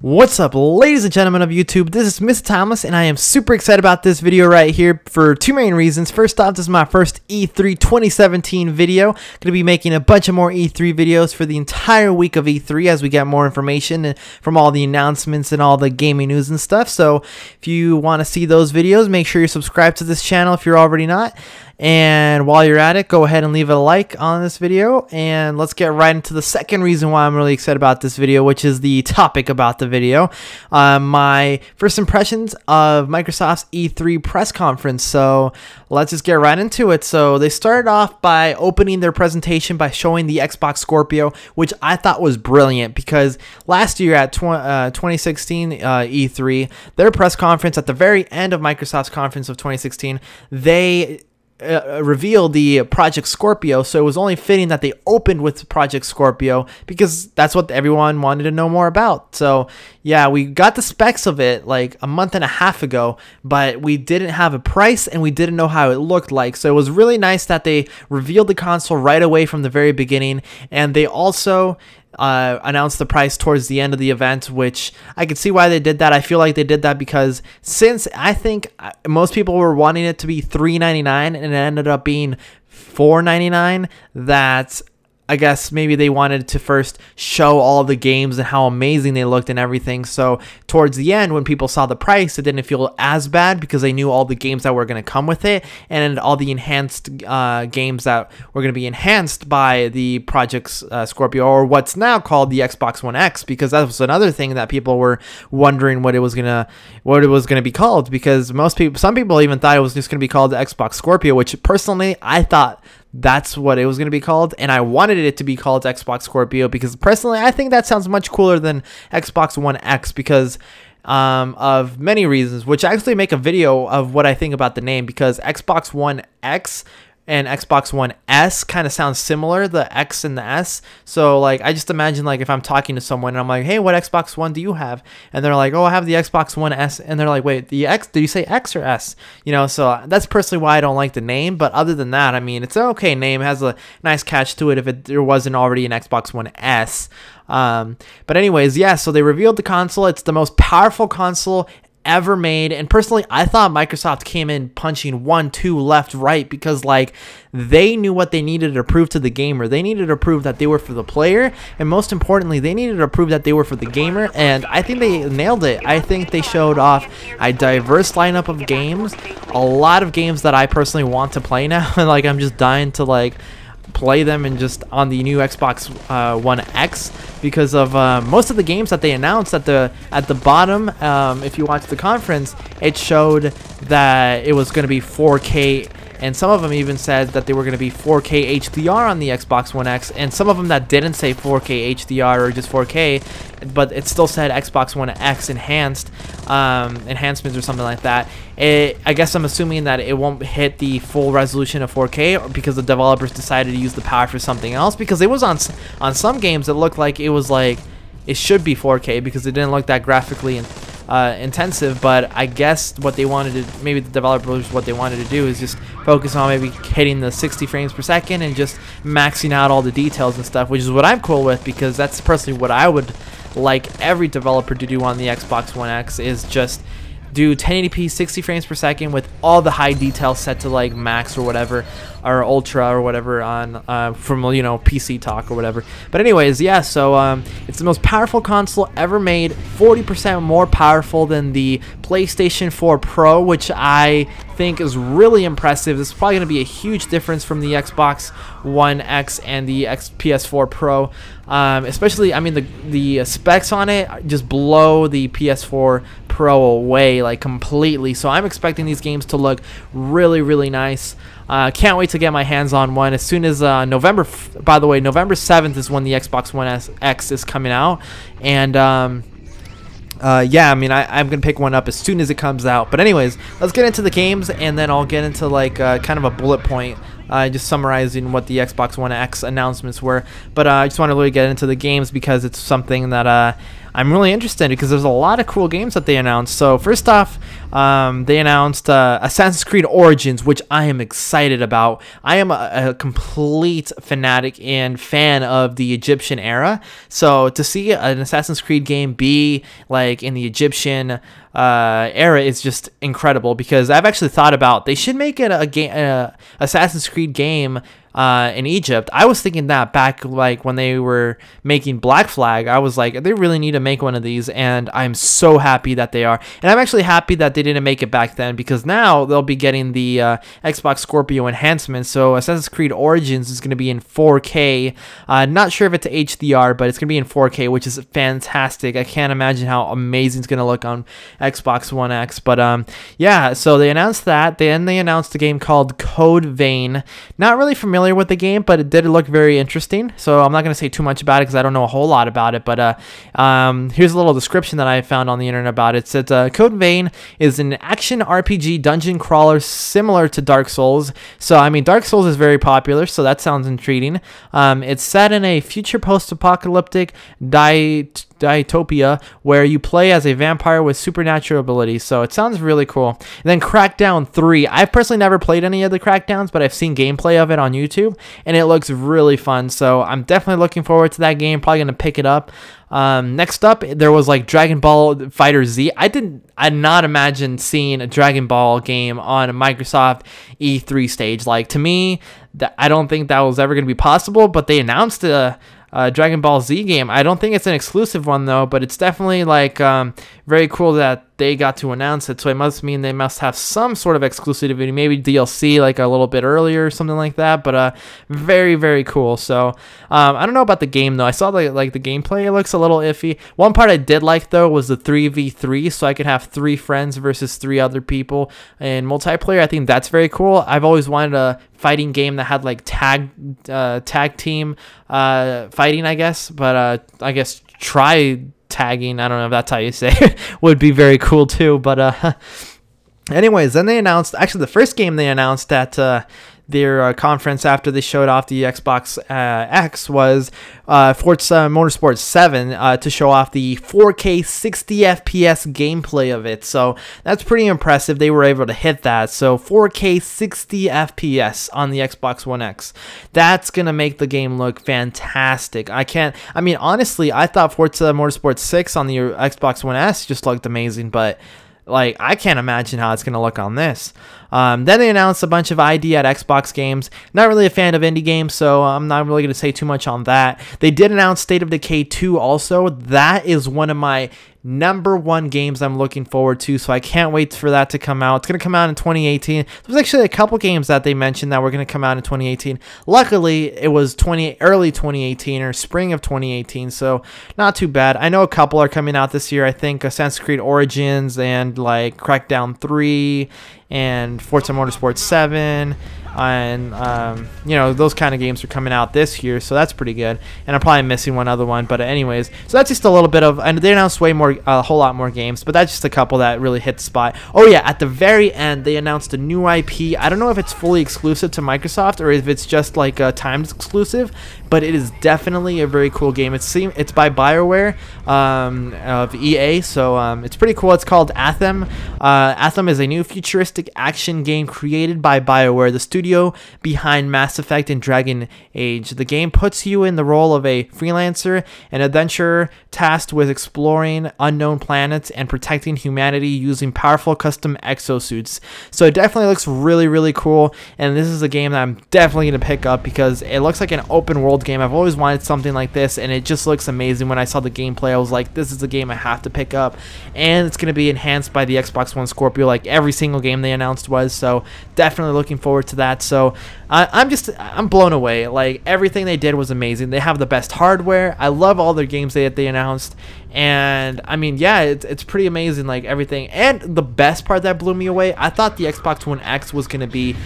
What's up, ladies and gentlemen of YouTube? This is Mr. Thomas, and I am super excited about this video right here for two main reasons. First off, this is my first E3 2017 video. Going to be making a bunch of more E3 videos for the entire week of E3 as we get more information from all the announcements and all the gaming news and stuff. So if you want to see those videos, make sure you're subscribed to this channel if you're already not. And while you're at it, go ahead and leave a like on this video, and let's get right into the second reason why I'm really excited about this video, which is the topic about the video. My first impressions of Microsoft's E3 press conference. So let's just get right into it. So they started off by opening their presentation by showing the Xbox Scorpio, which I thought was brilliant because last year at 2016 E3, their press conference at the very end of Microsoft's conference of 2016, they revealed the Project Scorpio, so it was only fitting that they opened with Project Scorpio because that's what everyone wanted to know more about. So yeah, we got the specs of it like a month and a half ago, but we didn't have a price and we didn't know how it looked like. So it was really nice that they revealed the console right away from the very beginning, and they also announced the price towards the end of the event, which I could see why they did that. I feel like they did that because since I think most people were wanting it to be $3.99 and it ended up being $4.99, that I guess maybe they wanted to first show all the games and how amazing they looked and everything. So towards the end, when people saw the price, it didn't feel as bad because they knew all the games that were going to come with it and all the enhanced games that were going to be enhanced by the Project Scorpio, or what's now called the Xbox One X, because that was another thing that people were wondering what it was gonna be called, because some people even thought it was just going to be called the Xbox Scorpio, which personally I thought that's what it was going to be called, and I wanted it to be called Xbox Scorpio because personally I think that sounds much cooler than Xbox One X because of many reasons, which I actually make a video of what I think about the name, because Xbox One X and Xbox One S kind of sounds similar, the X and the S. So like I just imagine like if I'm talking to someone and I'm like, hey, what Xbox One do you have? And they're like, oh, I have the Xbox One S. And they're like, wait, the X, did you say X or S? You know, so that's personally why I don't like the name. But other than that, I mean, it's an okay name. It has a nice catch to it if there wasn't already an Xbox One S. But anyways, yeah, so they revealed the console. It's the most powerful console ever made, and personally I thought Microsoft came in punching 1-2 left right, because like they knew what they needed to prove to the gamer. They needed to prove that they were for the player, and most importantly they needed to prove that they were for the gamer, and I think they nailed it. I think they showed off a diverse lineup of games, a lot of games that I personally want to play now and like I'm just dying to like play them and just on the new Xbox One X, because of most of the games that they announced at the bottom. If you watch the conference, it showed that it was going to be 4K, and some of them even said that they were going to be 4K HDR on the Xbox One X, and some of them that didn't say 4K HDR or just 4K, but it still said Xbox One X enhanced enhancements or something like that. I guess I'm assuming that it won't hit the full resolution of 4K because the developers decided to use the power for something else, because it was on some games it looked like it was like it should be 4K because it didn't look that graphically intensive. But I guess what they wanted to, maybe the developers, what they wanted to do is just focus on maybe hitting the 60 frames per second and just maxing out all the details and stuff, which is what I'm cool with, because that's personally what I would like every developer to do on the Xbox One X, is just do 1080p 60 frames per second with all the high details set to like max or whatever, or ultra or whatever on from, you know, PC talk or whatever. But anyways, yeah, so it's the most powerful console ever made, 40% more powerful than the PlayStation 4 Pro, which I think is really impressive. This is probably going to be a huge difference from the Xbox One X and the PS4 Pro, especially, I mean, the specs on it just blow the PS4 Pro away like completely. So I'm expecting these games to look really, really nice. Can't wait to get my hands on one as soon as November 7th is when the Xbox One X is coming out, and yeah, I mean, I'm gonna pick one up as soon as it comes out. But anyways, let's get into the games, and then I'll get into like kind of a bullet point, just summarizing what the Xbox One X announcements were. But I just want to really get into the games because it's something that I'm really interested because there's a lot of cool games that they announced. So first off, they announced Assassin's Creed Origins, which I am excited about. I am a complete fanatic and fan of the Egyptian era. So to see an Assassin's Creed game be like in the Egyptian era is just incredible, because I've actually thought about they should make it a game, Assassin's Creed game in Egypt. I was thinking that back like when they were making Black Flag. I was like, they really need to make one of these, and I'm so happy that they are. And I'm actually happy that they didn't make it back then, because now they'll be getting the Xbox Scorpio enhancement. So Assassin's Creed Origins is going to be in 4K. Not sure if it's HDR, but it's going to be in 4K, which is fantastic. I can't imagine how amazing it's going to look on Xbox One X. But yeah, so they announced that. Then they announced a game called Code Vein. Not really familiar with the game, but it did look very interesting. So I'm not going to say too much about it because I don't know a whole lot about it. But here's a little description that I found on the internet about it. It says Code Vein is an action RPG dungeon crawler similar to Dark Souls. So I mean, Dark Souls is very popular, so that sounds intriguing. It's set in a future post-apocalyptic Dietopia where you play as a vampire with supernatural abilities. So it sounds really cool. And then Crackdown 3. I've personally never played any of the Crackdowns, but I've seen gameplay of it on YouTube, and it looks really fun. So I'm definitely looking forward to that game. Probably going to pick it up. Next up, there was like Dragon Ball Fighter Z. I did not imagine seeing a Dragon Ball game on a Microsoft E3 stage. Like, to me, I don't think that was ever going to be possible, but they announced a Dragon Ball Z game. I don't think it's an exclusive one though, but it's definitely like very cool that they got to announce it. So it must mean they must have some sort of exclusivity, maybe DLC like a little bit earlier or something like that. But very, very cool. So I don't know about the game though. I saw the gameplay. It looks a little iffy. One part I did like though was the 3v3, so I could have 3 friends versus 3 other people in multiplayer. I think that's very cool. I've always wanted a fighting game that had like tag team fighting, I guess. But I guess try tagging, I don't know if that's how you say it, would be very cool too. But anyways, then they announced, actually the first game they announced at their conference after they showed off the Xbox X was Forza Motorsport 7 to show off the 4K 60 FPS gameplay of it. So that's pretty impressive. They were able to hit that. So 4K 60 FPS on the Xbox One X. That's going to make the game look fantastic. I mean, honestly, I thought Forza Motorsport 6 on the Xbox One S just looked amazing, but like, I can't imagine how it's going to look on this. Then they announced a bunch of ID at Xbox games. Not really a fan of indie games, so I'm not really going to say too much on that. They did announce State of Decay 2 also. That is one of my #1 games I'm looking forward to, so I can't wait for that to come out. It's going to come out in 2018. There's actually a couple games that they mentioned that were going to come out in 2018. Luckily, it was early 2018 or spring of 2018, so not too bad. I know a couple are coming out this year. I think Assassin's Creed Origins and like Crackdown 3 and Forza Motorsport 7 and you know, those kind of games are coming out this year, so that's pretty good. And I'm probably missing one other one, but anyways, so that's just a little bit of, and they announced a whole lot more games, but that's just a couple that really hit the spot. Oh yeah, at the very end they announced a new IP. I don't know if it's fully exclusive to Microsoft or if it's just like a timed exclusive, but it is definitely a very cool game. It's by BioWare of EA, so it's pretty cool. It's called Anthem. Anthem is a new futuristic action game created by BioWare, the studio behind Mass Effect and Dragon Age. The game puts you in the role of a freelancer, an adventurer tasked with exploring unknown planets and protecting humanity using powerful custom exosuits. So it definitely looks really, really cool, and this is a game that I'm definitely going to pick up because it looks like an open world game. I've always wanted something like this, and it just looks amazing. When I saw the gameplay, I was like, this is a game I have to pick up, and it's going to be enhanced by the Xbox One Scorpio like every single game they announced was, so definitely looking forward to that. So I'm blown away. Like, everything they did was amazing. They have the best hardware. I love all their games they announced, and I mean, yeah, it's pretty amazing, like everything. And the best part that blew me away, I thought the Xbox One X was going to be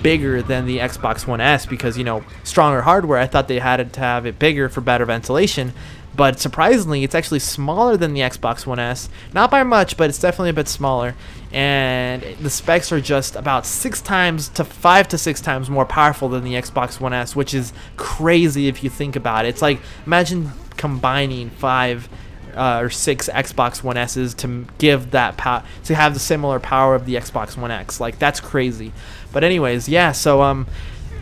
bigger than the Xbox One S because, you know, stronger hardware. I thought they had to have it bigger for better ventilation, but surprisingly it's actually smaller than the Xbox One S. Not by much, but it's definitely a bit smaller, and the specs are just about 5 to 6 times more powerful than the Xbox One S, which is crazy if you think about it. It's like, imagine combining 5 or 6 Xbox One S's to give that to have the similar power of the Xbox One X. Like, that's crazy. But anyways, yeah. So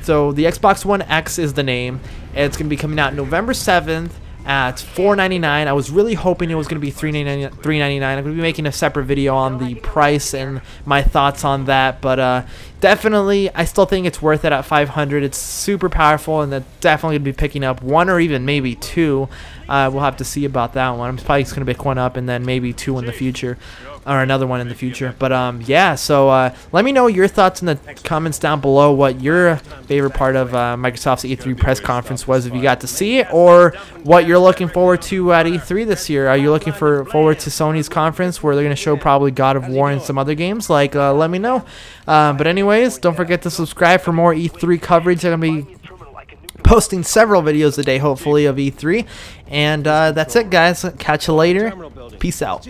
so the Xbox One X is the name. It's gonna be coming out November 7th. At $4.99. I was really hoping it was going to be $3.99. I'm going to be making a separate video on the price and my thoughts on that, but definitely I still think it's worth it at $500. It's super powerful, and that's definitely going to be picking up 1 or even maybe 2. We'll have to see about that one. I'm probably just going to pick 1 up and then maybe 2 in the future, or another one in the future. But yeah, so let me know your thoughts in the comments down below, what your favorite part of Microsoft's E3 press conference was, if you got to see it, or what you're looking forward to at E3 this year. Are you looking forward to Sony's conference where they're going to show probably God of War and some other games? Like, let me know. But anyways, don't forget to subscribe for more E3 coverage. I'm going to be posting several videos a day, hopefully, of E3. And that's it, guys. Catch you later. Peace out.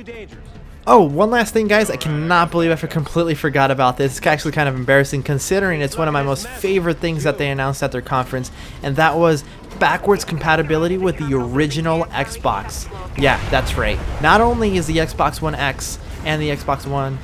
Oh, one last thing, guys. I cannot believe I completely forgot about this. It's actually kind of embarrassing, considering it's one of my most favorite things that they announced at their conference, and that was backwards compatibility with the original Xbox. Yeah, that's right. Not only is the Xbox One X and the Xbox One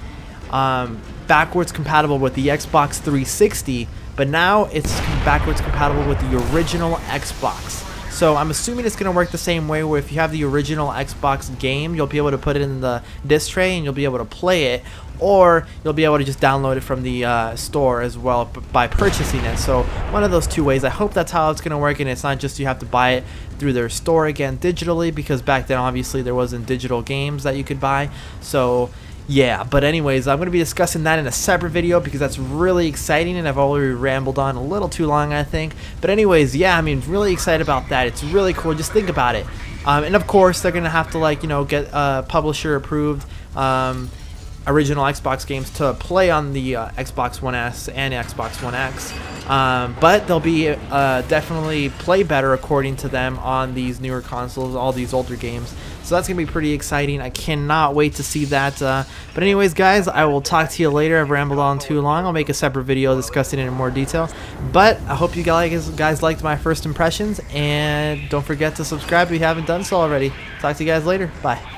backwards compatible with the Xbox 360, but now it's backwards compatible with the original Xbox. So I'm assuming it's going to work the same way, where if you have the original Xbox game, you'll be able to put it in the disc tray and you'll be able to play it, or you'll be able to just download it from the store as well by purchasing it. So one of those 2 ways. I hope that's how it's going to work, and it's not just you have to buy it through their store again digitally, because back then obviously there wasn't digital games that you could buy. So yeah, but anyways, I'm going to be discussing that in a separate video because that's really exciting, and I've already rambled on a little too long, I think. But anyways, yeah, I mean, really excited about that. It's really cool. Just think about it. And of course, they're going to have to, like, you know, get publisher approved original Xbox games to play on the Xbox One S and Xbox One X. But they'll be definitely play better, according to them, on these newer consoles, all these older games. So that's going to be pretty exciting. I cannot wait to see that. But anyways, guys, I will talk to you later. I've rambled on too long. I'll make a separate video discussing it in more detail. But I hope you guys liked my first impressions. And don't forget to subscribe if you haven't done so already. Talk to you guys later. Bye.